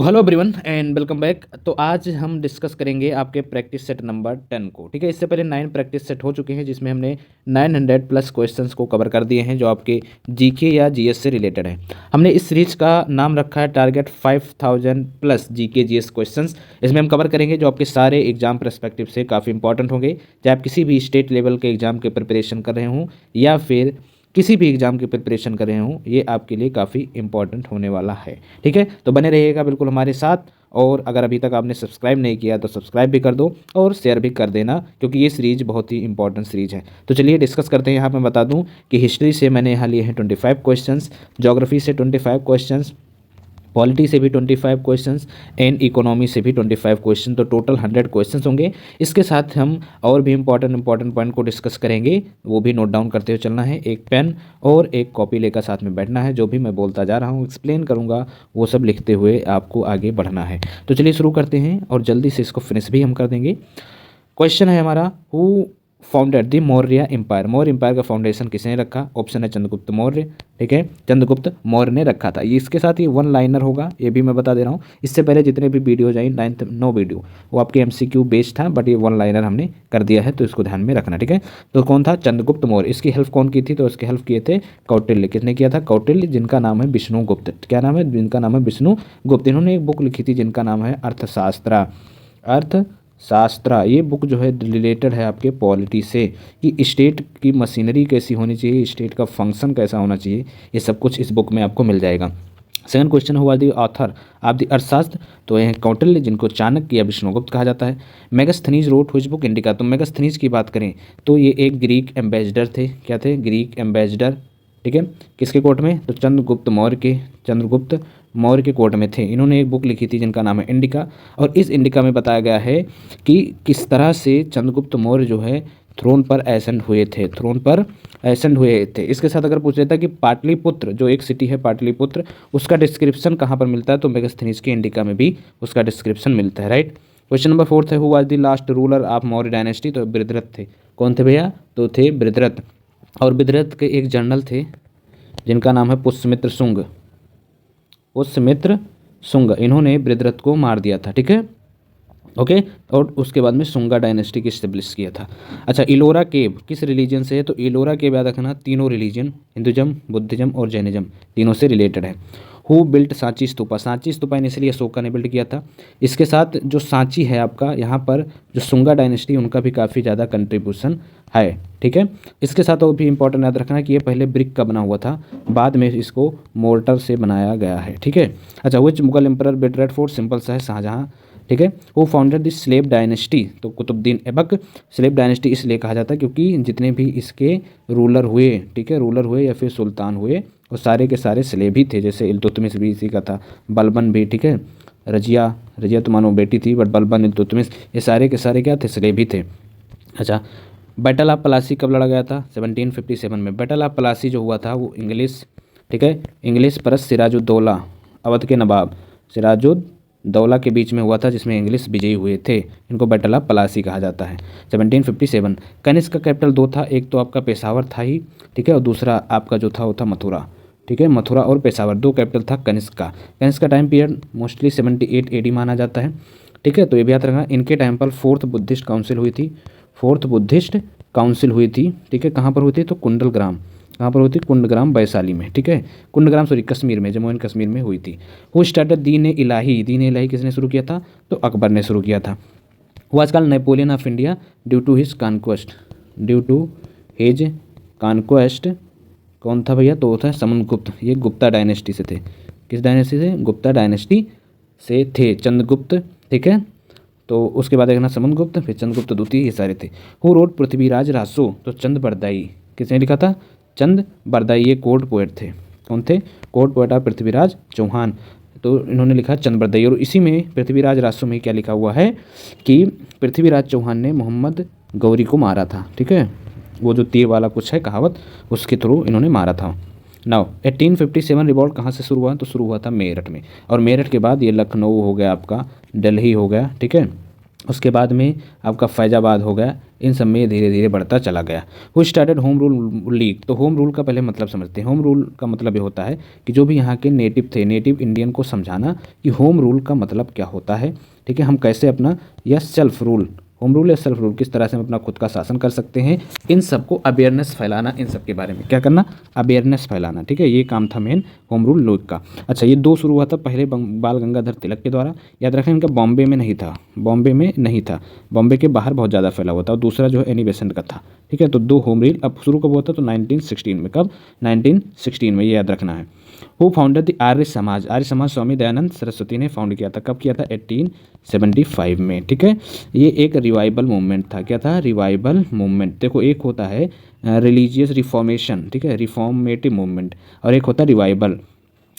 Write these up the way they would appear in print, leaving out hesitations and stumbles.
Hello everyone and welcome back. तो आज हम डिस्कस करेंगे आपके प्रैक्टिस सेट नंबर 10 को। ठीक है, इससे पहले 9 प्रैक्टिस सेट हो चुके हैं जिसमें हमने 900 प्लस क्वेश्चंस को कवर कर दिए हैं जो आपके जीके या जीएस से रिलेटेड है। हमने इस सीरीज का नाम रखा है target 5000 plus GK GS questions. इसमें हम कवर करेंगे जो आपके सारे एग्जाम परस्पेक्टिव से काफ़ी इंपॉर्टेंट होंगे, चाहे आप किसी भी स्टेट लेवल के एग्जाम के प्रिपरेशन कर रहे हों या फिर किसी भी एग्जाम की प्रिपरेशन कर रहे हों, ये आपके लिए काफ़ी इंपॉर्टेंट होने वाला है। ठीक है, तो बने रहिएगा बिल्कुल हमारे साथ। और अगर अभी तक आपने सब्सक्राइब नहीं किया तो सब्सक्राइब भी कर दो और शेयर भी कर देना, क्योंकि ये सीरीज बहुत ही इंपॉर्टेंट सीरीज है। तो चलिए डिस्कस करते हैं। यहाँ मैं बता दूं कि हिस्ट्री से मैंने यहाँ लिए हैं 25 क्वेश्चंस, ज्योग्राफी से 25 क्वेश्चंस, पॉलिटी से भी 25 क्वेश्चंस एंड इकोनॉमी से भी 25 क्वेश्चन, तो टोटल 100 क्वेश्चंस होंगे। इसके साथ हम और भी इंपॉर्टेंट पॉइंट को डिस्कस करेंगे, वो भी नोट डाउन करते हुए चलना है। एक पेन और एक कॉपी लेकर साथ में बैठना है। जो भी मैं बोलता जा रहा हूँ, एक्सप्लेन करूँगा, वो सब लिखते हुए आपको आगे बढ़ना है। तो चलिए शुरू करते हैं और जल्दी से इसको फिनिश भी हम कर देंगे। क्वेश्चन है हमारा, who founded the Maurya empire. Maurya empire का फाउंडेशन किसने रखा? ऑप्शन है चंद्रगुप्त मौर्य। ठीक है, चंद्रगुप्त मौर्य ने रखा था। ये इसके साथ ये वन लाइनर होगा, ये भी मैं बता दे रहा हूँ। इससे पहले जितने भी वीडियो आई 9 वीडियो, वो आपके एमसीक्यू बेस्ड था, बट ये वन लाइनर हमने कर दिया है, तो इसको ध्यान में रखना। ठीक है, तो कौन था? चंद्रगुप्त मौर्य। इसकी हेल्प कौन की थी? तो इसकी हेल्प किए थे कौटिल्य। किसने किया था? कौटिल्य, जिनका नाम है विष्णुगुप्त। क्या नाम है? जिनका नाम है विष्णुगुप्त। इन्होंने एक बुक लिखी थी जिनका नाम है अर्थशास्त्र। ये बुक जो है रिलेटेड है आपके पॉलिटी से, कि स्टेट की मशीनरी कैसी होनी चाहिए, स्टेट का फंक्शन कैसा होना चाहिए, ये सब कुछ इस बुक में आपको मिल जाएगा। सेकंड क्वेश्चन हुआ दी ऑथर ऑफ द अर्थशास्त्र, तो यह कौटिल्य, जिनको चाणक्य या विष्णुगुप्त कहा जाता है। Megasthenes wrote which book Indica. तो मेगास्थनीज की बात करें तो ये एक ग्रीक एम्बेसडर थे। क्या थे? Greek ambassador. ठीक है, किसके कोर्ट में? तो चंद्रगुप्त मौर्य के कोर्ट में थे। इन्होंने एक बुक लिखी थी जिनका नाम है इंडिका, और इस इंडिका में बताया गया है कि किस तरह से चंद्रगुप्त मौर्य जो है थ्रोन पर एसेंड हुए थे। इसके साथ अगर पूछ लेता कि पाटलिपुत्र, जो एक सिटी है पाटलिपुत्र, उसका डिस्क्रिप्शन कहाँ पर मिलता है? तो मेगास्थनीज के इंडिका में भी उसका डिस्क्रिप्शन मिलता है। राइट। क्वेश्चन नंबर 4 है, who was the last ruler of Maurya dynasty. तो बृहद्रथ थे। कौन थे भैया? तो थे बृहद्रथ। और बृहद्रथ के एक जनरल थे जिनका नाम है पुष्यमित्र शुंग। इन्होंने बृहद्रथ को मार दिया था। ठीक है, ओके। और उसके बाद में शुंगा डायनेस्टी की स्टेब्लिश किया था। अच्छा, इलोरा केव किस रिलीजन से है? तो इलोरा केव याद रखना, तीनों रिलीजन, हिंदुज़म, बुद्धिज़्म और जैनिज़्म, तीनों से रिलेटेड है। Who built Sanchi stupa. सांची स्तूपा इसलिए अशोका ने बिल्ड किया था। इसके साथ जो सांची है आपका, यहाँ पर जो शुंगा डायनेस्टी, उनका भी काफ़ी ज़्यादा कंट्रीब्यूशन है। ठीक है, इसके साथ और भी इंपॉर्टेंट याद रखना कि ये पहले ब्रिक का बना हुआ था, बाद में इसको मोर्टर से बनाया गया है। ठीक है। अच्छा, which Mughal emperor built Red Fort. Simple सा है, शाहजहाँ। ठीक है। वो फाउंडेड द स्लेब डायनेस्टी। तो कुतुबुद्दीन ऐबक। स्लेब डायनेस्टी इसलिए कहा जाता है क्योंकि जितने भी इसके रूलर हुए, ठीक है, रूलर हुए या फिर सुल्तान हुए, वो सारे के सारे स्लेब ही थे। जैसे इल्तुतमिश भी इसी का था, बलबन भी। ठीक है, रजिया तो मानो बेटी थी, बट बलबन, इल्तुतमिश, ये सारे के सारे क्या थे? स्लेब ही थे। अच्छा, बैटल ऑफ प्लासी कब लड़ा गया था? 1757 में। बैटल ऑफ प्लासी जो हुआ था वो इंग्लिश, ठीक है, इंग्लिश परस सिराजुद्दौला, अवध के नवाब सिराजुद्दौला के बीच में हुआ था, जिसमें इंग्लिश विजयी हुए थे। इनको बैटल ऑफ प्लासी कहा जाता है। 1757। कनिष्क का कैपिटल 2 था, एक तो आपका पेशावर था ही, ठीक है, और दूसरा आपका जो था वो था मथुरा। ठीक है, मथुरा और पेशावर, 2 कैपिटल था कनिष्क का। कनिष्क का टाइम पीरियड मोस्टली 78 AD माना जाता है। ठीक है, तो ये भी याद रखना। इनके टाइम पर फोर्थ बुद्धिस्ट काउंसिल हुई थी। ठीक है, कहाँ पर हुई थी? तो कुंडलग्राम। कहाँ पर हुई थी? कुंडग्राम, वैशाली में। ठीक है, कश्मीर में, जम्मू एंड कश्मीर में हुई थी। वो स्टार्टेड दीन-ए-इलाही किसने शुरू किया था? तो अकबर ने शुरू किया था। वो आजकल Napoleon of India due to his conquest. कौन था भैया? तो वो था समुद्रगुप्त। ये गुप्ता डायनेस्टी से थे। किस डायनेस्टी से? गुप्ता डायनेस्टी से थे चंद्रगुप्त। ठीक है, तो उसके बाद देखना समुद्रगुप्त, फिर चंद्रगुप्त द्वितीय, ये सारे थे। Who wrote Prithviraj Raso. तो चंद बरदाई। किसने लिखा था? चंद बरदाई। ये कोर्ट पोएट थे। कौन थे? Court poet of Prithviraj Chauhan. तो इन्होंने लिखा चंद बरदाई। और इसी में पृथ्वीराज रासो में क्या लिखा हुआ है कि पृथ्वीराज चौहान ने मोहम्मद गौरी को मारा था। ठीक है, वो जो तीर वाला कुछ है कहावत, उसके थ्रू इन्होंने मारा था। नाउ 1857 रिवॉल्ट कहाँ से शुरू हुआ? तो शुरू हुआ था मेरठ में, और मेरठ के बाद ये लखनऊ हो गया, आपका दिल्ली हो गया। ठीक है, उसके बाद में आपका फैजाबाद हो गया, इन सब में ये धीरे धीरे बढ़ता चला गया। Who started home rule league, तो होम रूल का पहले मतलब समझते हैं। होम रूल का मतलब ये होता है कि जो भी यहाँ के नेटिव थे, नेटिव इंडियन को समझाना कि होम रूल का मतलब क्या होता है, ठीक है, हम कैसे अपना या सेल्फ रूल, होम रूल या सेल्फ रूल किस तरह से हम अपना खुद का शासन कर सकते हैं, इन सबको अवेयरनेस फैलाना, इन सब के बारे में क्या करना, अवेयरनेस फैलाना, ठीक है, ये काम था मेन होम रूल लीग का। अच्छा, ये दो शुरू हुआ था पहले बाल गंगाधर तिलक के द्वारा, याद रखें इनका बॉम्बे में नहीं था, बॉम्बे में नहीं था, बॉम्बे के बाहर बहुत ज़्यादा फैला हुआ था, और दूसरा जो है एनी बेसेंट का था, ठीक है। तो दो होम रूल अब शुरू कब हुआ था, तो 1916 में। कब, 1916 में, ये याद रखना है। Who founded the Arya Samaj, Arya Samaj Swami Dayanand Saraswati ने फाउंड किया था। कब किया था, 1875 में, ठीक है। ये एक रिवाइवल मूवमेंट था। क्या था, रिवाइवल मूवमेंट। देखो एक होता है रिलीजियस रिफॉर्मेशन, ठीक है, रिफॉर्मेटिव मूवमेंट, और एक होता है रिवाइवल।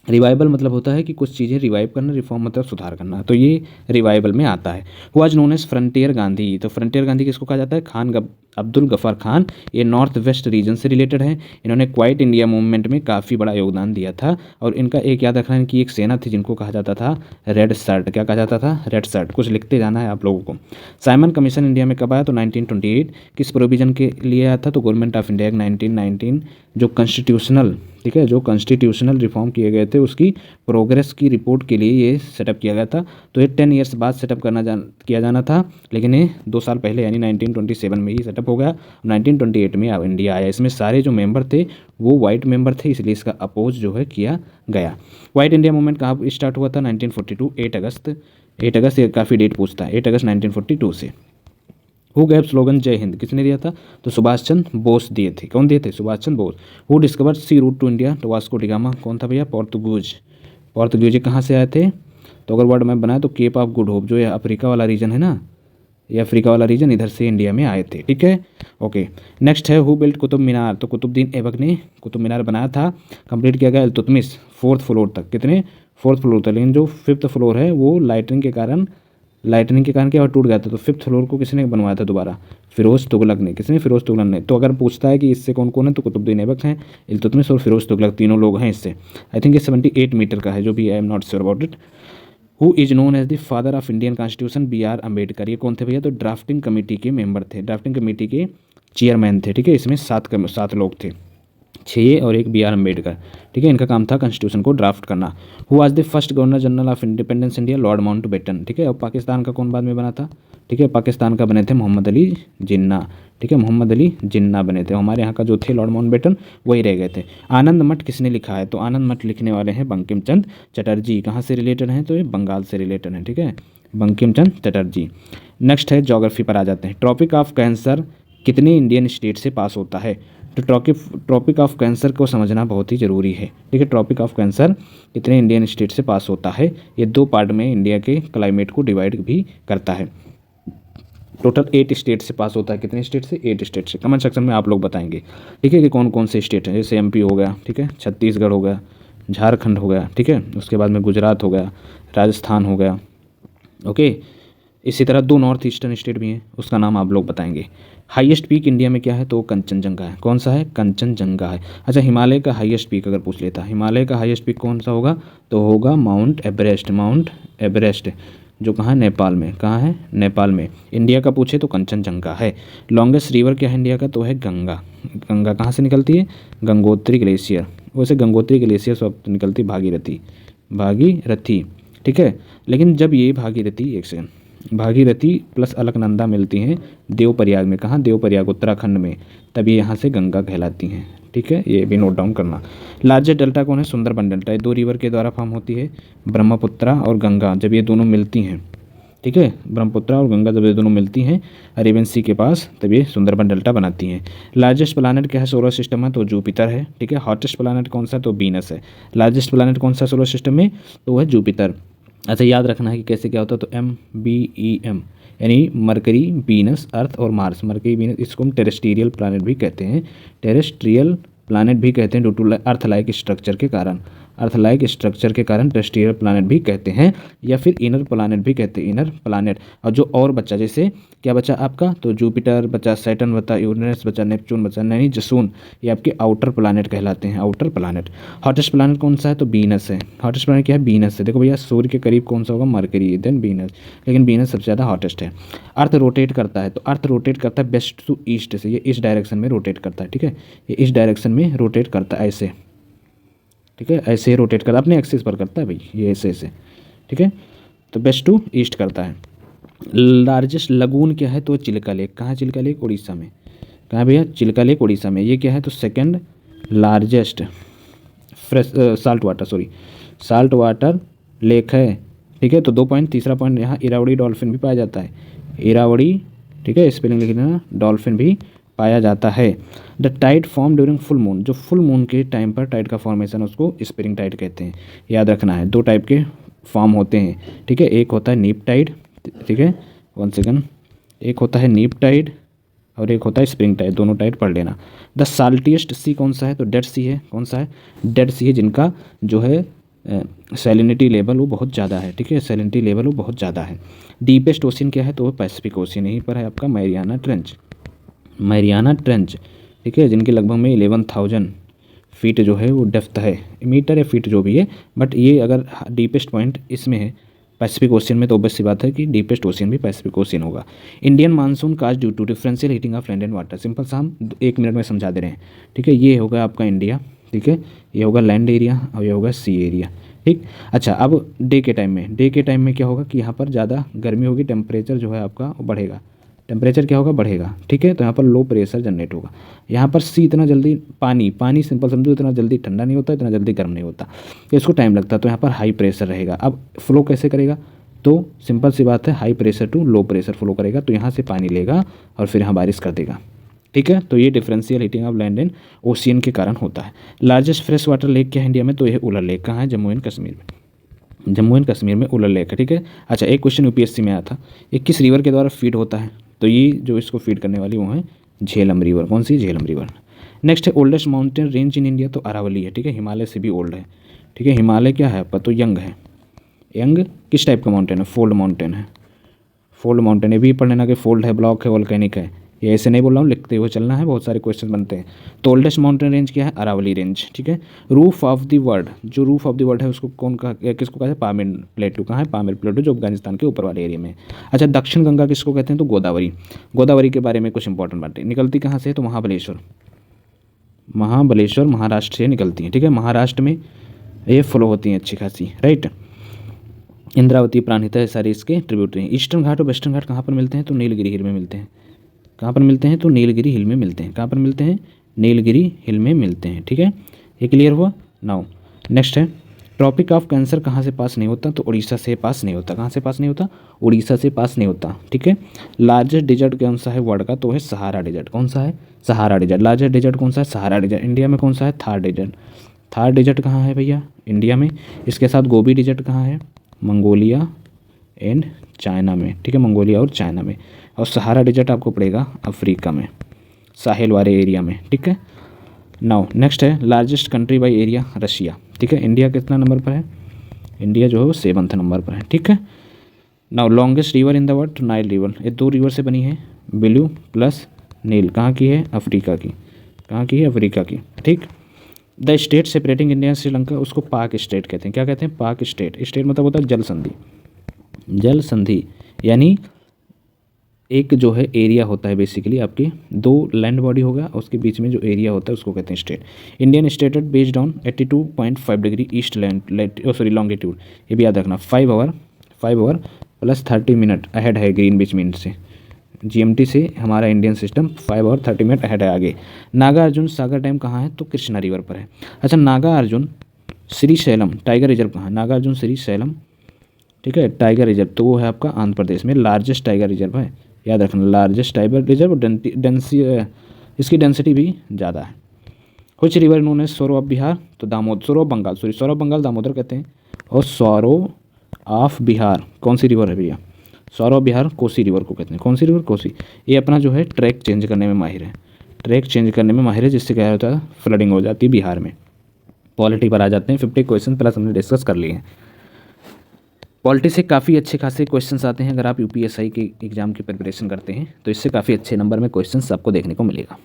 रिवाइवल मतलब होता है कि कुछ चीज़ें रिवाइव करना, रिफॉर्म मतलब सुधार करना, तो ये रिवाइवल में आता है। Who was known as frontier Gandhi, तो फ्रंटियर गांधी किसको कहा जाता है, खान अब्दुल गफ़ार खान, ये नॉर्थ वेस्ट रीजन से रिलेटेड है। इन्होंने क्वाइट इंडिया मूवमेंट में काफ़ी बड़ा योगदान दिया था, और इनका एक याद रखना है कि एक सेना थी जिनको कहा जाता था रेड शर्ट। क्या कहा जाता था, रेड शर्ट। कुछ लिखते जाना है आप लोगों को। साइमन कमीशन इंडिया में कब आया, तो 1928। किस प्रोविजन के लिए आया था, तो गवर्नमेंट ऑफ इंडिया 1919, जो कॉन्स्टिट्यूशनल, ठीक है, जो कॉन्स्टिट्यूशनल रिफॉर्म किए गए थे उसकी प्रोग्रेस की रिपोर्ट के लिए ये सेटअप किया गया था। तो ये 10 ईयर्स बाद सेटअप किया जाना था, लेकिन ये 2 साल पहले यानी 1927 में ही सेटअप हो गया। 1928 में इंडिया आया। इसमें सारे जो मेंबर थे वो वाइट मेंबर थे, इसलिए इसका अपोज जो है किया गया। वाइट इंडिया मूवमेंट कहाँ स्टार्ट हुआ था, 1942, 8 अगस्त। 8 अगस्त, ये काफ़ी डेट पूछता है, 8 अगस्त 1942 से। हु गैव स्लोगन जय हिंद, किसने दिया था, तो सुभाष चंद्र बोस दिए थे। कौन दिए थे, Subhash Chandra Bose. Who discover sea route to India, तो वास्को डिगामा। कौन था भैया, पोर्तुगीज। पोर्तुगीज कहाँ से आए थे, तो अगर वर्ल्ड मैप बनाए तो केप ऑफ गुड होप, जो ये अफ्रीका वाला रीजन है ना, ये अफ्रीका वाला रीजन, इधर से इंडिया में आए थे, ठीक है। ओके, नेक्स्ट है हु बिल्ट कुतुब मीनार, तो कुतुबुद्दीन ऐबक ने कुतुब मीनार बनाया था। कंप्लीट किया गया इल्तुतमिश 4th फ्लोर तक। कितने, 4th फ्लोर तक, लेकिन जो 5th फ्लोर है वो लाइटनिंग के कारण क्या, और टूट गया था। तो 5th फ्लोर को किसने बनवाया था दोबारा, फिरोज तुगलक ने। किसने, फिरोज तुगलक ने। तो अगर पूछता है कि इससे कौन कौन है, तो कुतुबुद्दीन ऐबक हैं, इल्तुतमिश और फिरोज तुगलक, तीनों लोग हैं इससे। आई थिंक ये 78 मीटर का है, जो भी, I am not sure about it. Who is known as the father of Indian constitution, B.R. Ambedkar. ये कौन थे भैया, तो ड्राफ्टिंग कमेटी के मेंबर थे, ड्राफ्टिंग कमेटी के चेयरमैन थे, ठीक है। इसमें 7 लोग थे, 6 और एक B.R. अम्बेडकर, ठीक है। इनका काम था कॉन्स्टिट्यूशन को ड्राफ्ट करना। Who was the first governor general of independence India, Lord Mountbatten, ठीक है। और पाकिस्तान का कौन बाद में बना था, ठीक है, पाकिस्तान का बने थे मोहम्मद अली जिन्ना, ठीक है, मोहम्मद अली जिन्ना बने थे। हमारे यहाँ का जो थे लॉर्ड माउंटबेटन, वही रह गए थे। आनंद मठ किसने लिखा है, तो आनंद मठ लिखने वाले हैं बंकिम चंद्र चटर्जी। कहाँ से रिलेटेड हैं, तो ये बंगाल से रिलेटेड हैं, ठीक है, बंकिम चंद्र चटर्जी। नेक्स्ट है ज्योग्राफी पर आ जाते हैं। ट्रॉपिक ऑफ कैंसर कितने इंडियन स्टेट से पास होता है, तो ट्रॉपिक ऑफ कैंसर को समझना बहुत ही ज़रूरी है, ठीक है। ट्रॉपिक ऑफ कैंसर कितने इंडियन स्टेट से पास होता है, ये 2 पार्ट में इंडिया के क्लाइमेट को डिवाइड भी करता है। टोटल 8 स्टेट से पास होता है। कितने स्टेट से, 8 स्टेट से। कमेंट सेक्शन में आप लोग बताएंगे, ठीक है, कि कौन कौन से स्टेट हैं। जैसे MP हो गया, ठीक है, छत्तीसगढ़ हो गया, झारखंड हो गया, ठीक है, उसके बाद में गुजरात हो गया, राजस्थान हो गया, ओके। इसी तरह 2 नॉर्थ ईस्टर्न स्टेट भी हैं, उसका नाम आप लोग बताएंगे। हाईएस्ट पीक इंडिया में क्या है, तो कंचनजंगा है। कौन सा है, कंचनजंगा है। अच्छा, हिमालय का हाईएस्ट पीक अगर पूछ लेता, हिमालय का हाईएस्ट पीक कौन सा होगा, तो होगा माउंट एवरेस्ट। माउंट एवरेस्ट जो कहाँ है, नेपाल में। कहाँ है, नेपाल में। इंडिया का पूछे तो कंचनजंगा है। लॉन्गेस्ट रिवर क्या है इंडिया का, तो है गंगा। गंगा कहाँ से निकलती है, गंगोत्री ग्लेशियर। वैसे गंगोत्री ग्लेशियर से निकलती भागीरथी, भागीरथी, ठीक है। लेकिन जब ये भागीरथी, एक सेकंड, भागीरथी प्लस अलकनंदा मिलती हैं देवप्रयाग में। कहाँ, देवप्रयाग उत्तराखंड में, तब ये यहाँ से गंगा कहलाती हैं, ठीक है, ये भी नोट डाउन करना। लार्जेस्ट डेल्टा कौन है, सुंदरबन डेल्टा। ये 2 रिवर के द्वारा फॉर्म होती है, ब्रह्मपुत्रा और गंगा। जब ये दोनों मिलती हैं, ठीक है, ब्रह्मपुत्रा और गंगा जब ये दोनों मिलती हैं अरेबियन सी के पास, तब ये सुंदरबन डेल्टा बनाती हैं। लार्जेस्ट प्लानट क्या है सोलर सिस्टम में, तो जुपिटर है, ठीक है। हॉटेस्ट प्लानट कौन सा, तो वीनस है। लार्जेस्ट प्लानट कौन सा सोलर सिस्टम में, तो वो है जुपिटर। अच्छा, याद रखना है कि कैसे क्या होता है, तो MBEM यानी मरकरी, वीनस, अर्थ और मार्स। मरकरी, वीनस, इसको हम टेरेस्ट्रियल प्लानट भी कहते हैं, टेरेस्ट्रियल प्लानट भी कहते हैं, due to earth like structure के कारण। अर्थ लाइक स्ट्रक्चर के कारण टेरेस्ट्रियल प्लानट भी कहते हैं, या फिर इनर प्लानट भी कहते हैं, इनर प्लानट। और जो और बच्चा, जैसे क्या बचा आपका, तो जुपिटर बचा, सैटर्न बचा, यूरेनस बचा, नेपच्यून बचा, यानी जसून, ये आपके आउटर प्लानट कहलाते हैं, आउटर प्लानट। हॉटेस्ट प्लानट कौन सा है, तो वीनस है। हॉटेस्ट प्लानट क्या है, वीनस है। देखो भैया सूर्य के करीब कौन सा होगा, मरकरी, देन वीनस, लेकिन वीनस सबसे ज़्यादा हॉटेस्ट है। अर्थ रोटेट करता है, तो अर्थ रोटेट करता है वेस्ट टू ईस्ट से, ये इस डायरेक्शन में रोटेट करता है, ठीक है, ये इस डायरेक्शन में रोटेट करता है ऐसे, ठीक है, ऐसे रोटेट करता है, अपने एक्सिस पर करता है भाई, ये ऐसे ऐसे, ठीक है, तो वेस्ट टू ईस्ट करता है। लार्जेस्ट लगून क्या है, तो चिल्का लेक। कहाँ चिल्का लेक, उड़ीसा में। कहाँ भैया, चिल्का लेक उड़ीसा में। ये क्या है, तो second largest fresh salt water lake है, ठीक है। तो 2 पॉइंट, तीसरा पॉइंट यहाँ इरावदी डॉल्फिन भी पाया जाता है, इरावदी, ठीक है, स्पेलिंग लिख लेना, डॉल्फिन भी पाया जाता है। The tide form during full moon, जो फुल मून के टाइम पर टाइड का फॉर्मेशन उसको स्प्रिंग टाइड कहते हैं, याद रखना है। 2 टाइप के फॉर्म होते हैं, ठीक है, एक होता है नीप टाइड, ठीक है, 1 सेकंड, एक होता है नीप टाइड और एक होता है स्प्रिंग टाइड, दोनों टाइड पढ़ लेना। द साल्टिएस्ट सी कौन सा है, तो डेड सी है। कौन सा है, डेड सी है, जिनका जो है सैलिनिटी लेवल वो बहुत ज़्यादा है, ठीक है, सैलिनिटी लेवल वो बहुत ज़्यादा है। डीपेस्ट ओशन क्या है, तो वो पैसिफिक ओशन, यहीं पर है आपका मैरियाना ट्रेंच, मैरियाना ट्रेंच, ठीक है, जिनकी लगभग में 11,000 फीट जो है वो डेप्थ है, मीटर या फीट जो भी है, बट ये अगर डीपेस्ट पॉइंट इसमें है पैसिफिक ओशन में, तो ऑब्वियस सी बात है कि डीपेस्ट ओशन भी पैसिफिक ओशन होगा। Indian monsoon cause due to differential heating of land and water, simple सा हम 1 मिनट में समझा दे रहे हैं, ठीक है। ये होगा आपका इंडिया, ठीक है, ये होगा लैंड एरिया और ये होगा सी एरिया, ठीक। अच्छा, अब डे के टाइम में क्या होगा कि यहाँ पर ज़्यादा गर्मी होगी, टेम्परेचर जो है आपका बढ़ेगा, टेम्परेचर क्या होगा, बढ़ेगा, ठीक है। तो यहाँ पर लो प्रेशर जनरेट होगा। यहाँ पर सी इतना जल्दी पानी सिंपल समझो, इतना जल्दी ठंडा नहीं होता, इतना जल्दी गर्म नहीं होता, इसको टाइम लगता है, तो यहाँ पर हाई प्रेशर रहेगा। अब फ्लो कैसे करेगा, तो सिंपल सी बात है, high pressure to low pressure flow करेगा, तो यहाँ से पानी लेगा और फिर यहाँ बारिश कर देगा, ठीक है। तो ये differential heating of land and ocean के कारण होता है। लार्जेस्ट फ्रेश वाटर लेक क्या है इंडिया में, तो ये उलर लेक। कहाँ है, जम्मू एंड कश्मीर में, जम्मू एंड कश्मीर में उलर लेक है, ठीक है। अच्छा, एक क्वेश्चन यूपीएससी में आया था, ये किस रिवर के द्वारा फीड होता है, तो ये जो इसको फीड करने वाली वो है झेलम रिवर। कौन सी, झेलम रिवर। नेक्स्ट है oldest mountain range in India, तो अरावली है, ठीक है, हिमालय से भी ओल्ड है, ठीक है। हिमालय क्या है आपका, तो यंग है। यंग किस टाइप का माउंटेन है, फोल्ड माउंटेन है, फोल्ड माउंटेन। ये भी पढ़ लेना कि फोल्ड है, ब्लॉक है, वोल्केनिक है, ये ऐसे नहीं बोल रहा हूँ, लिखते हुए चलना है, बहुत सारे क्वेश्चन बनते हैं। तो ओल्डेस्ट माउंटेन रेंज क्या है, अरावली रेंज, ठीक है। रूफ ऑफ द वर्ल्ड, जो रूफ ऑफ द वर्ल्ड है उसको कौन कहा, किसको कहते हैं, पामीर प्लेटू। कहाँ है, पामीर प्लेटू, जो अफगानिस्तान के ऊपर वाले एरिया में। अच्छा, दक्षिण गंगा किसको कहते हैं, तो गोदावरी। गोदावरी के बारे में कुछ इंपॉर्टेंट बातें, निकलती कहाँ से है, तो महाबलेश्वर, महाबलेश्वर महाराष्ट्र से निकलती हैं, ठीक है, महाराष्ट्र में ये फ्लो होती हैं अच्छी खासी, राइट। इंद्रावती, प्राणहिता, सारे इसके ट्रिब्यूटरी हैं। ईस्टर्न घाट और वेस्टर्न घाट कहाँ पर मिलते हैं, तो नीलगिरी हिल में मिलते हैं। कहाँ पर मिलते हैं, तो नीलगिरी हिल में मिलते हैं। कहाँ पर मिलते हैं, नीलगिरी हिल में मिलते हैं, ठीक है। ये क्लियर हुआ। नाउ नेक्स्ट है, ट्रॉपिक ऑफ कैंसर कहाँ से पास नहीं होता, तो उड़ीसा से पास नहीं होता। कहाँ से पास नहीं होता, उड़ीसा से पास नहीं होता, ठीक है। लार्जेस्ट डिजर्ट कौन सा है वर्ल्ड का, तो है सहारा डिजर्ट। कौन सा है, सहारा डिजर्ट। लार्जेस्ट डिजर्ट कौन सा है, सहारा डिजर्ट। इंडिया में कौन सा है, थार डिजर्ट। थार डिजर्ट कहाँ है भैया, इंडिया में। इसके साथ गोबी डिजर्ट कहाँ है, मंगोलिया एंड चाइना में, ठीक है, मंगोलिया और चाइना में। और सहारा डिजर्ट आपको पड़ेगा अफ्रीका में, साहेल वाले एरिया में, ठीक है। नाउ नेक्स्ट है, largest country by area, Russia, ठीक है। इंडिया कितना नंबर पर है, इंडिया जो है वो 7th नंबर पर है, ठीक है। Now longest river in the world, तो नाइल रिवर। ये 2 रिवर से बनी है, ब्लू प्लस नील। कहाँ की है, अफ्रीका की। कहाँ की है, अफ्रीका की, ठीक। The state separating India Sri Lanka, उसको पाक स्टेट कहते हैं। क्या कहते हैं, पाक स्टेट। स्टेट मतलब होता है जल संधि, जल संधि यानी एक जो है एरिया होता है बेसिकली, आपके 2 लैंड बॉडी होगा, उसके बीच में जो एरिया होता है उसको कहते हैं state. Indian stated based on 82.5 degree east longitude. ये भी याद रखना, 5 आवर प्लस 30 मिनट अहेड है ग्रीनविच मीन से, जीएमटी से हमारा इंडियन सिस्टम 5 और 30 मिनट अहेड है आगे। नागा अर्जुन सागर डैम कहाँ है, तो कृष्णा रिवर पर है। अच्छा, नागा अर्जुन श्रीशैलम टाइगर रिजर्व कहाँ है, नागा अर्जुन श्रीशैलम, ठीक है, टाइगर रिजर्व, तो वो है आपका आंध्र प्रदेश में। लार्जेस्ट टाइगर रिजर्व है, याद रखना, लार्जेस्ट टाइगर रिजर्व। इसकी डेंसिटी भी ज़्यादा है। कुछ रिवर नोन है सौरव ऑफ बिहार, तो दामोदर, सौरव बंगाल दामोदर कहते हैं। और सौरव ऑफ बिहार कौन सी रिवर है भैया, सौरव बिहार कोसी रिवर को कहते हैं। कौन सी रिवर, कोसी। ये अपना जो है ट्रैक चेंज करने में माहिर है, ट्रैक चेंज करने में माहिर है, जिससे क्या होता है, फ्लडिंग हो जाती है बिहार में, पॉलिटी पर आ जाते हैं। 50 क्वेश्चन प्लस हमने डिस्कस कर लिए हैं। पॉलिटी से काफ़ी अच्छे खासे क्वेश्चंस आते हैं। अगर आप यूपीएससी के एग्जाम की प्रिपरेशन करते हैं तो इससे काफ़ी अच्छे नंबर में क्वेश्चंस आपको देखने को मिलेगा।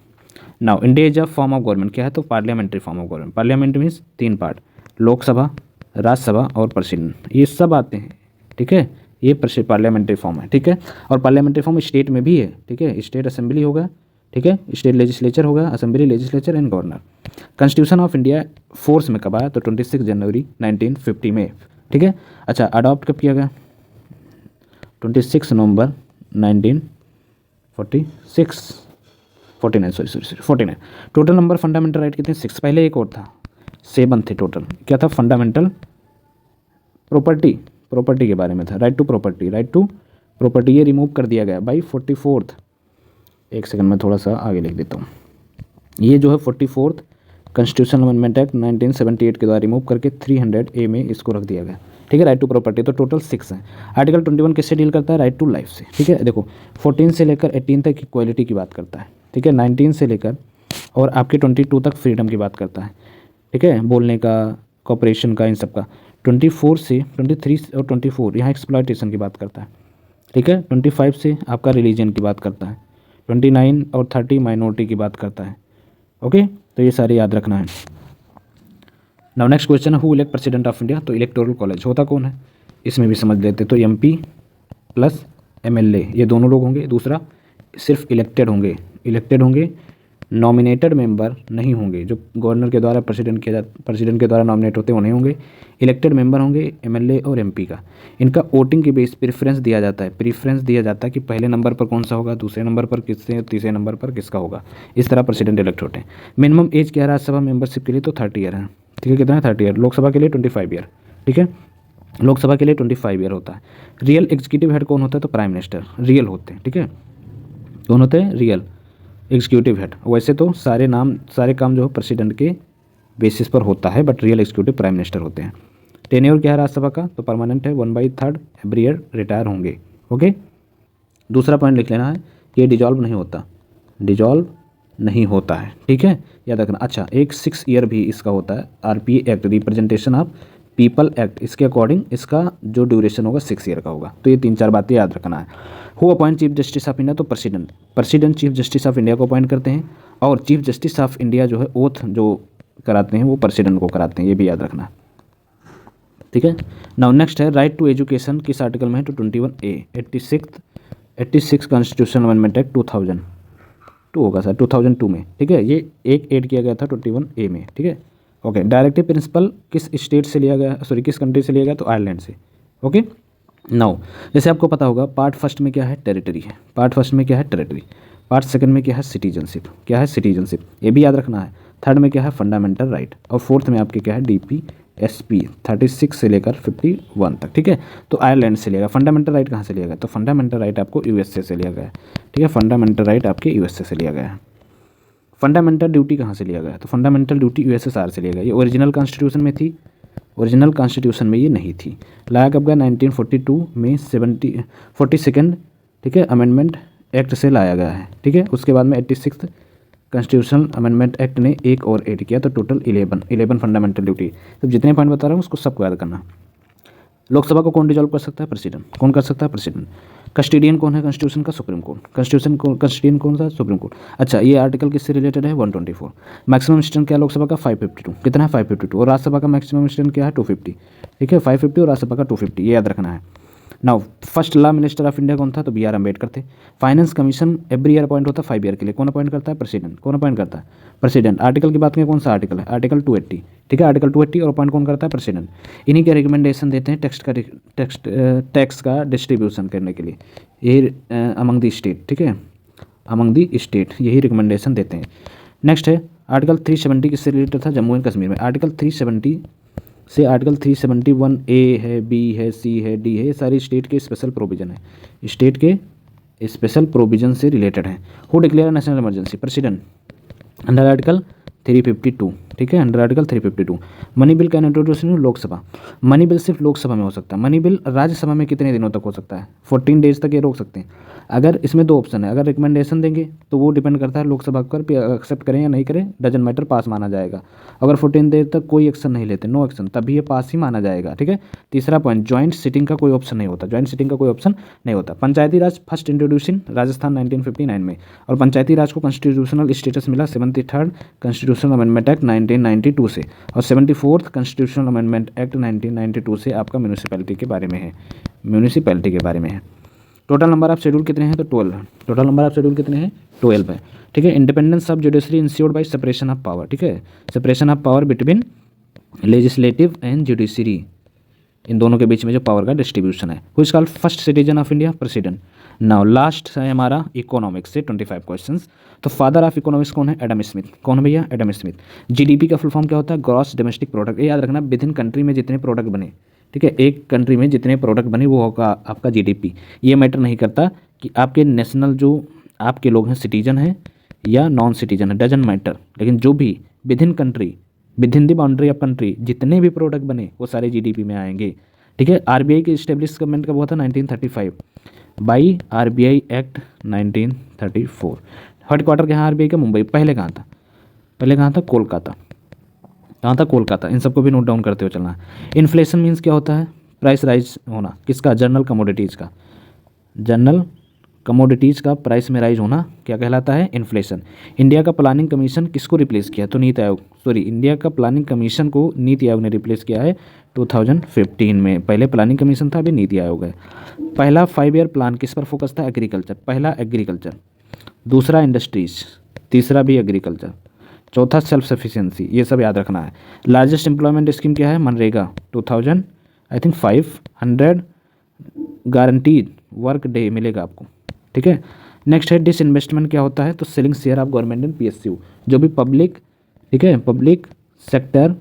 Now India is a form of government, क्या है? तो parliamentary form of government. Parliament means 3 part, Lok Sabha, Rajya Sabha और प्रेसिडेंट, ये सब आते हैं। ठीक है, ये पार्लियामेंट्री फॉर्म है। ठीक है, और पार्लियामेंट्री फॉर्म स्टेट में भी है। ठीक है, स्टेट असेंबली होगा, ठीक है, स्टेट लेजिस्लेचर होगा, assembly, legislature and governor. Constitution of India force में कब आया? तो 26 जनवरी 1950 में। ठीक है, अच्छा अडॉप्ट कब किया गया? 26 नवंबर 49। टोटल नंबर फंडामेंटल राइट कितने? 6। पहले एक और था, 7 थे टोटल। क्या था? फंडामेंटल प्रॉपर्टी के बारे में था, राइट टू प्रॉपर्टी। ये रिमूव कर दिया गया बाई 44th। एक सेकंड में थोड़ा सा आगे लिख देता हूँ। ये जो है 44th कॉन्स्टिट्यूशनल अमेंडमेंट एक्ट 1978 के द्वारा रिमूव करके 300A में इसको रख दिया गया। ठीक है, राइट टू प्रॉपर्टी। तो टोटल 6 हैं। आर्टिकल 21 किससे डील करता है? राइट टू लाइफ से। ठीक है, देखो 14 से लेकर 18 तक इक्वालिटी की बात करता है। ठीक है, 19 से लेकर और आपके 22 तक फ्रीडम की बात करता है। ठीक है, बोलने का, कॉपरेशन का, इन सब का। 24 से 23 और 24 यहाँ एक्सप्लॉयटेशन की बात करता है। ठीक है, 25 से आपका रिलीजन की बात करता है। 29 और 30 माइनॉरिटी की बात करता है। ओके, तो ये सारे याद रखना है। नाउ नेक्स्ट क्वेश्चन है, who elect president of India? तो इलेक्टोरल कॉलेज होता कौन है, इसमें भी समझ लेते। तो MP प्लस MLA ये दोनों लोग होंगे। दूसरा सिर्फ इलेक्टेड होंगे, नॉमिनेटेड मेंबर नहीं होंगे। जो गवर्नर के द्वारा प्रेसिडेंट के द्वारा नॉमिनेट होते हैं वो नहीं होंगे। इलेक्टेड मेंबर होंगे MLA और MP का। इनका वोटिंग के बेस प्रेफरेंस दिया जाता है कि पहले नंबर पर कौन सा होगा, दूसरे नंबर पर किससे, तीसरे नंबर पर किसका होगा। इस तरह प्रेसिडेंट इलेक्ट होते हैं। मिनिमम एज क्या है राज्यसभा मेंबरशिप के लिए? तो 30 ईयर है। ठीक है, कितना है? 30 ईयर। लोकसभा के लिए 25 ईयर। ठीक है, लोकसभा के लिए 25 ईयर होता है। रियल एग्जीक्यूटिव हेड कौन होता है? तो प्राइम मिनिस्टर रियल होते हैं। ठीक है, कौन होते हैं? Real executive head. वैसे तो सारे काम जो है प्रेसिडेंट के बेसिस पर होता है, but real executive prime minister होते हैं। टेन्योर क्या है राज्यसभा का? तो परमानेंट है, 1/3 एवरी ईयर रिटायर होंगे। ओके, दूसरा पॉइंट लिख लेना है, ये डिजॉल्व नहीं होता है। ठीक है, याद रखना। अच्छा, एक 6 ईयर भी इसका होता है। RPA act, representation of people act, इसके अकॉर्डिंग इसका जो ड्यूरेशन होगा 6 ईयर का होगा। तो ये 3-4 बातें याद रखना है। Who appoint chief justice of India? तो president chief justice of India को अपॉइंट करते हैं, और चीफ जस्टिस ऑफ इंडिया जो है ओथ जो कराते हैं वो प्रेसिडेंट को कराते हैं। ये भी याद रखना। ठीक है, नाउ नेक्स्ट है राइट टू एजुकेशन, किस आर्टिकल में है? तो 21A 86 कॉन्स्टिट्यूशनल अमेंडमेंट एक्ट 2002 होगा सर, 2002 में। ठीक है, ये एक ऐड किया गया था 21A में। ठीक है, ओके। डायरेक्टिव प्रिंसिपल किस स्टेट से लिया गया, किस कंट्री से लिया गया? तो आयरलैंड से। ओके, नाउ जैसे आपको पता होगा पार्ट फर्स्ट में क्या है? टेरिटरी है। पार्ट सेकंड में क्या है? सिटीजनशिप। ये भी याद रखना है। थर्ड में क्या है? Fundamental right. और फोर्थ में आपके क्या है? DPSP 36 से लेकर 51 तक। ठीक है, तो आयरलैंड से लिया गया। फंडामेंटल राइट कहाँ से लिया गया? तो फंडामेंटल राइट आपको USA से लिया गया है। ठीक है, फंडामेंटल राइट आपके USA से लिया गया है। फंडामेंटल ड्यूटी कहाँ से लिया गया? तो फंडामेंटल ड्यूटी USSR से लिया गया। ये ओरिजिनल कॉन्स्टिट्यूशन में थी, ओरिजिनल कॉन्स्टिट्यूशन में ये नहीं थी। लाया कब गया? 1942 में 42nd ठीक है अमेंडमेंट एक्ट से लाया गया है। ठीक है, उसके बाद में 86 कॉन्स्टिट्यूशनल अमेंडमेंट एक्ट ने एक और ऐड किया, तो टोटल 11 फंडामेंटल ड्यूटी। तो जितने पॉइंट बता रहा हूँ उसको सबको याद करना। लोकसभा को कौन डिजॉल्व कर सकता है? प्रेसिडेंट। कौन कर सकता है? प्रेसिडेंट। कस्टोडियन कौन है कॉन्स्टिट्यूशन का? Supreme court. कस्टोडियन कौन सा? Supreme court. अच्छा, ये आर्टिकल किससे रिलेटेड है? 124। मैक्सिमम स्टैंड क्या लोकसभा का? 552। कितना है? 552। और राज्यसभा का मैक्सिमम स्टैंड क्या है? 250। ठीक है, 550 और राज्यसभा का 250, ये याद रखना है। Now first law minister of India कौन था? तो BR अम्बेडकर थे। Finance commission every year appoint होता है 5 ईयर के लिए। कौन अपॉइंट करता है? प्रेसिडेंट। कौन अपॉइंट करता है? प्रेसिडेंट। आर्टिकल की बात करें, कौन सा आर्टिकल है? आर्टिकल 280। ठीक है, आर्टिकल 280, और अपॉइंट कौन करता है? प्रेसिडेंट। इन्हीं के रिकमेंडेशन देते हैं टैक्स का डिस्ट्रीब्यूशन करने के लिए, यही अमंग दी स्टेट। ठीक है, अमंग दी स्टेट यही रिकमेंडेशन देते हैं। नेक्स्ट है आर्टिकल 370 किससे रिलेटेड था? जम्मू एंड कश्मीर में। आर्टिकल 370 से आर्टिकल 371A है, B है, C है, D है, ये सारी स्टेट के स्पेशल प्रोविजन है, स्टेट के स्पेशल प्रोविजन से रिलेटेड है। Who declare national emergency? President. Under article 352, ठीक है, under article 352 money bill can introduce in Lok Sabha. Money bill सिर्फ लोकसभा में हो सकता है। मनी बिल राज्यसभा में कितने दिनों तक हो सकता है? 14 डेज तक ये रोक सकते हैं। अगर इसमें दो ऑप्शन है, अगर रिकमेंडेशन देंगे तो वो डिपेंड करता है लोकसभा पर एक्सेप्ट करें या नहीं करें, डजंट मैटर, पास माना जाएगा। अगर 14 डेज तक कोई एक्शन नहीं लेते, नो एक्शन, तभी ये पास ही माना जाएगा, ठीक है। तीसरा पॉइंट, ज्वाइंट सिटिंग का कोई ऑप्शन नहीं होता, ज्वाइंट सिटिंग का कोई ऑप्शन नहीं होता। पंचायती राज फर्स्ट इंट्रोड्यूस इन राजस्थान 1959 में, और पंचायती राज को कॉन्स्टिट्यूशनल स्टेटस मिला 73rd कॉन्स्टिट्यूशनल अमेंडमेंट एक्ट 1992 से, और 74th कॉन्स्टिट्यूशनल अमेंडमेंट एक्ट 1992 से आपका म्यूनिसिपैलिटी के बारे में है, म्यूनिसिपैलिटी के बारे में है। टोटल नंबर ऑफ शेड्यूल कितने हैं? तो 12 है। टोटल नंबर ऑफ शेड्यूल कितने हैं? 12 है, ठीक है। Independence of judiciary ensured by separation of power, ठीक है, separation of power between legislative and judiciary, इन दोनों के बीच में जो पावर का डिस्ट्रीब्यूशन है। Who is called first citizen of India? President. Now last है हमारा इकोनॉमिक्स से 25 क्वेश्चंस। तो फादर ऑफ इकोनॉमिक्स कौन है? Adam Smith. कौन है भैया? Adam Smith. जीडीपी का फुल फॉर्म क्या होता है? Gross domestic product. ये याद रखना, विद इन कंट्री में जितने प्रोडक्ट बने, ठीक है, एक कंट्री में जितने प्रोडक्ट बने वो होगा आपका जीडीपी। ये मैटर नहीं करता कि आपके नेशनल जो आपके लोग हैं सिटीजन हैं या नॉन सिटीजन है, डजंट मैटर, लेकिन जो भी with in country, with in the boundary of country जितने भी प्रोडक्ट बने वो सारे जीडीपी में आएंगे, ठीक है। आरबीआई की इस्टेब्लिशमेंट कब हुआ था? 1935 बाई आरबीआई एक्ट 1934। हेडक्वार्टर कहाँ आरबीआई का? मुंबई। पहले कहाँ था? पहले कहाँ था? कोलकाता। कहाँ था? कोलकाता। इन सबको भी नोट डाउन करते हुए चलना है। इन्फ्लेशन मीन्स क्या होता है? प्राइस राइज होना। किसका? जनरल कमोडिटीज़ का। जनरल कमोडिटीज़ का प्राइस में राइज होना क्या कहलाता है? इन्फ्लेशन। इंडिया का प्लानिंग कमीशन किसको रिप्लेस किया? तो नीति आयोग, सॉरी, इंडिया का प्लानिंग कमीशन को नीति आयोग ने रिप्लेस किया है 2015 में। पहले प्लानिंग कमीशन था, अभी नीति आयोग है। पहला 5 ईयर प्लान किस पर फोकस था? एग्रीकल्चर। पहला एग्रीकल्चर, दूसरा इंडस्ट्रीज, तीसरा भी एग्रीकल्चर, चौथा सेल्फ सफिशिएंसी। ये सब याद रखना है। लार्जेस्ट एम्प्लॉयमेंट स्कीम क्या है? मनरेगा 500 गारंटीड वर्क डे मिलेगा आपको, ठीक है। नेक्स्ट है डिसइन्वेस्टमेंट क्या होता है? तो selling share of government in PSU. जो भी पब्लिक, ठीक है, पब्लिक सेक्टर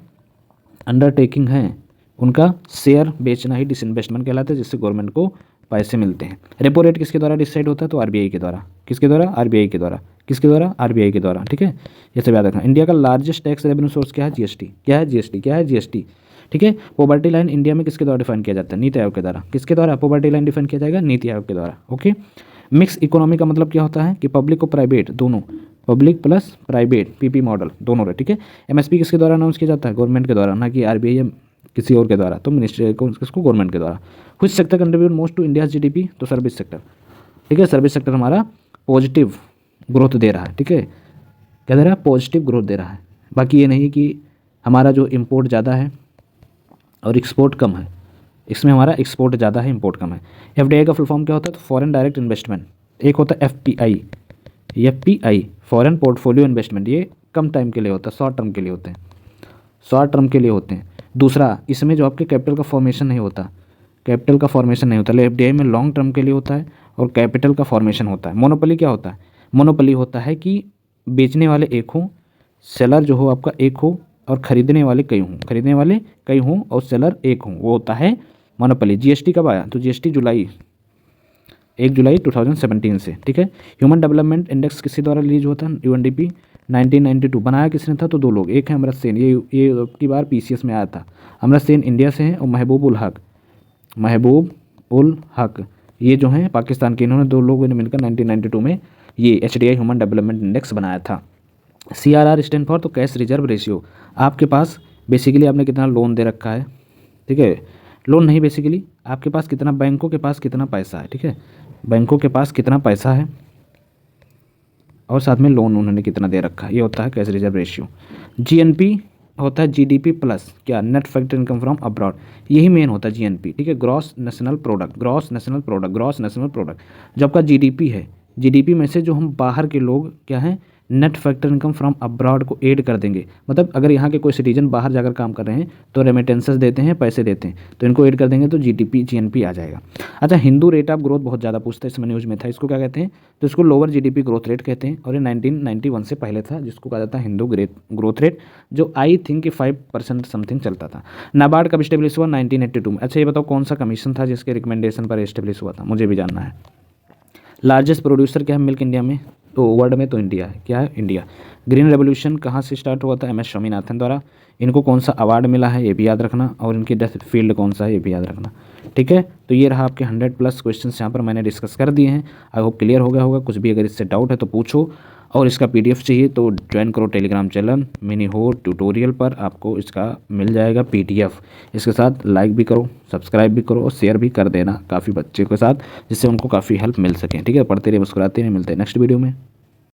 अंडरटेकिंग है उनका शेयर बेचना ही डिसइन्वेस्टमेंट कहलाता है, जिससे गवर्नमेंट को पैसे मिलते हैं। रेपो रेट किसके द्वारा डिसाइड होता है? तो आरबीआई के द्वारा। किसके द्वारा? आरबीआई के द्वारा। किसके द्वारा? आरबीआई के द्वारा, ठीक है। ये सब याद रखना। इंडिया का लार्जेस्ट टैक्स रेवेन्यू सोर्स क्या है? जीएसटी। क्या है? जीएसटी। क्या है? जीएसटी, ठीक है। पॉवर्टी लाइन इंडिया में किसके द्वारा डिफाइन किया जाता है? नीति आयोग के द्वारा। किसके द्वारा पॉवर्टी लाइन डिफाइन किया जाएगा? नीति आयोग के द्वारा, ओके। मिक्स इकोनॉमी का मतलब क्या होता है? कि पब्लिक और प्राइवेट दोनों, public plus private, PP model दोनों रहे, ठीक है। एमएसपी किसके द्वारा अनाउंस किया जाता है? गवर्नमेंट के द्वारा, ना कि आरबीआई या किसी और के द्वारा। तो मिनिस्ट्री को किसको? गवर्नमेंट के द्वारा। कुछ sector contribute most to India GDP? तो सर्विस सेक्टर, ठीक है। सर्विस सेक्टर हमारा पॉजिटिव ग्रोथ दे रहा है, ठीक है। क्या दे रहा है? पॉजिटिव ग्रोथ दे रहा है। बाकी ये नहीं कि हमारा जो इम्पोर्ट ज़्यादा है और एक्सपोर्ट कम है, इसमें हमारा एक्सपोर्ट ज़्यादा है, इम्पोर्ट कम है। एफडीआई का फुल फॉर्म क्या होता है? तो फॉरेन डायरेक्ट इन्वेस्टमेंट। एक होता है FPI, FPI foreign portfolio investment, ये कम टाइम के लिए होता है, शॉर्ट टर्म के लिए होते हैं, शॉर्ट टर्म के लिए होते हैं। दूसरा, इसमें जो आपके कैपिटल का फॉर्मेशन नहीं होता, कैपिटल का फॉर्मेशन नहीं होता। एफडीआई में लॉन्ग टर्म के लिए होता है और कैपिटल का फॉर्मेशन होता है। मोनोपोली क्या होता है? मोनोपोली होता है कि बेचने वाले एक हों, सेलर जो हो आपका एक हो, और खरीदने वाले कई हों, खरीदने वाले कई हों और सेलर एक हों, वो होता है मोनोपोली। जीएसटी कब आया? तो जीएसटी 1 जुलाई 2017 से, ठीक है। ह्यूमन डेवलपमेंट इंडेक्स किसके द्वारा रिलीज होता है? यूएनडीपी 1992। बनाया किसने था? तो दो लोग, एक है अमृत सेन, ये की बार पीसीएस में आया था। अमृत सेन इंडिया से हैं, और महबूब उल हक ये जो हैं पाकिस्तान के। इन्होंने दो लोगों ने मिलकर 1992 में ये एचडीआई ह्यूमन डेवलपमेंट इंडेक्स बनाया था। सीआरआर स्टैंड फॉर तो कैश रिजर्व रेशियो। आपके पास बेसिकली आपने कितना लोन दे रखा है, ठीक है, लोन नहीं, बेसिकली आपके पास कितना, बैंकों के पास कितना पैसा है, ठीक है, बैंकों के पास कितना पैसा है और साथ में लोन उन्होंने कितना दे रखा है, ये होता है कैश रिजर्व रेशियो। जीएनपी होता है जीडीपी प्लस क्या? Net factor income from abroad, यही मेन होता है जीएनपी, ठीक है, gross national product, gross national product, gross national product. जो आपका जीडीपी है, जीडीपी में से जो हम बाहर के लोग क्या हैं, net factor income from abroad को ऐड कर देंगे। मतलब अगर यहाँ के कोई सिटीजन बाहर जाकर काम कर रहे हैं तो रेमिटेंसेस देते हैं, पैसे देते हैं, तो इनको ऐड कर देंगे तो जीडीपी जीएनपी आ जाएगा। अच्छा, हिंदू रेट ऑफ ग्रोथ बहुत ज़्यादा पूछता है, इसमें न्यूज़ में था, इसको क्या कहते हैं? तो इसको लोअर जीडीपी ग्रोथ रेट कहते हैं, और ये 1991 से पहले था, जिसको कहा जाता है हिंदू ग्रोथ रेट, जो आई थिंक कि 5% समथिंग चलता था। नाबार्ड कब स्टेब्लिश हुआ? 1982 में। अच्छा, ये बताओ कौन सा कमीशन था जिसके रिकमेंडेशन पर स्टेब्लिश हुआ था? मुझे भी जानना है। लार्जेस्ट प्रोड्यूसर क्या है मिल्क इंडिया में? तो वर्ल्ड में तो इंडिया है। क्या है? इंडिया। ग्रीन रेवोल्यूशन कहाँ से स्टार्ट हुआ था? एम एस स्वामीनाथन द्वारा। इनको कौन सा अवार्ड मिला है? ये भी याद रखना। और इनकी डेथ फील्ड कौन सा है? ये भी याद रखना। ठीक है, तो ये रहा आपके 100+ क्वेश्चंस यहाँ पर मैंने डिस्कस कर दिए हैं। आई होप क्लियर हो गया होगा। कुछ भी अगर इससे डाउट है तो पूछो, और इसका PDF चाहिए तो ज्वाइन करो टेलीग्राम चैनल मिनी हो ट्यूटोरियल पर, आपको इसका मिल जाएगा PDF। इसके साथ लाइक भी करो, सब्सक्राइब भी करो और शेयर भी कर देना काफ़ी बच्चे के साथ, जिससे उनको काफ़ी हेल्प मिल सके। ठीक है, पढ़ते रहिए, मुस्कुराते रहिए, मिलते हैं नेक्स्ट वीडियो में।